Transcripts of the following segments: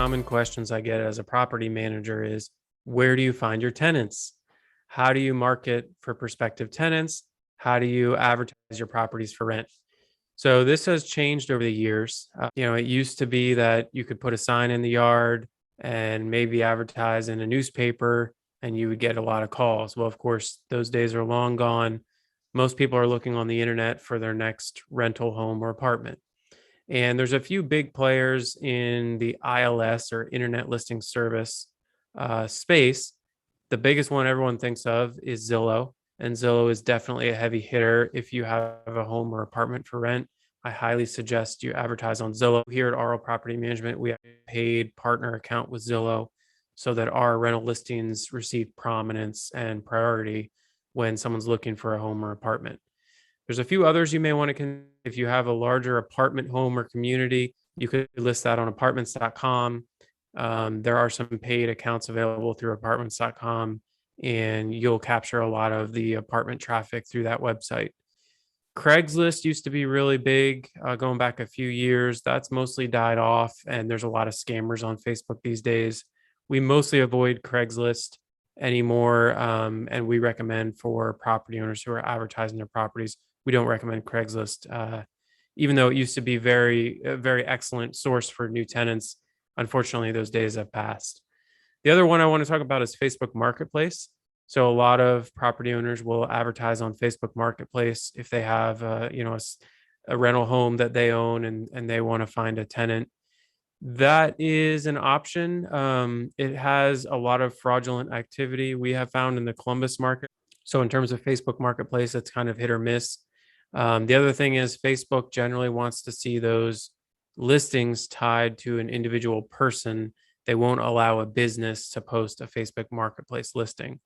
common questions I get as a property manager is, where do you find your tenants? How do you market for prospective tenants? How do you advertise your properties for rent? So this has changed over the years. It used to be that you could put a sign in the yard and maybe advertise in a newspaper and you would get a lot of calls. Well, of course, those days are long gone. Most people are looking on the internet for their next rental home or apartment. And there's a few big players in the ILS or internet listing service space. The biggest one everyone thinks of is Zillow. And Zillow is definitely a heavy hitter. If you have a home or apartment for rent, I highly suggest you advertise on Zillow. Here at RO Property Management, we have a paid partner account with Zillow so that our rental listings receive prominence and priority when someone's looking for a home or apartment. There's a few others you may want to if you have a larger apartment home or community, you could list that on Apartmentscom. There are some paid accounts available through Apartmentscom, and you'll capture a lot of the apartment traffic through that website. Craigslist used to be really big going back a few years. That's mostly died off, and there's a lot of scammers on Facebook these days. We mostly avoid Craigslist anymore, and we recommend for property owners who are advertising their properties, we don't recommend Craigslist, even though it used to be a very excellent source for new tenants. Unfortunately, those days have passed. The other one I want to talk about is Facebook Marketplace. So a lot of property owners will advertise on Facebook Marketplace if they have, a rental home that they own and they want to find a tenant. That is an option. It has a lot of fraudulent activity we have found in the Columbus market. So in terms of Facebook Marketplace, it's kind of hit or miss. The other thing is Facebook generally wants to see those listings tied to an individual person. They won't allow a business to post a Facebook Marketplace listing.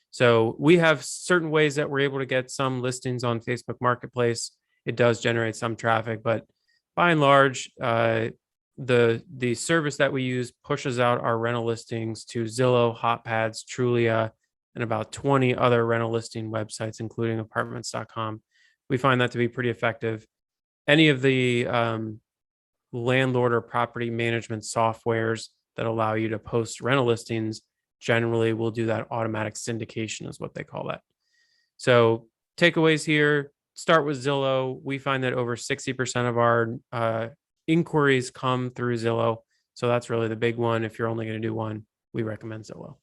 So we have certain ways that we're able to get some listings on Facebook Marketplace. It does generate some traffic, but by and large, the service that we use pushes out our rental listings to Zillow, HotPads, Trulia, and about 20 other rental listing websites, including Apartments.com. We find that to be pretty effective. Any of the landlord or property management softwares that allow you to post rental listings generally will do that. Automatic syndication is what they call that. So takeaways here, start with Zillow. We find that over 60% of our inquiries come through Zillow. So that's really the big one. If you're only going to do one, we recommend Zillow.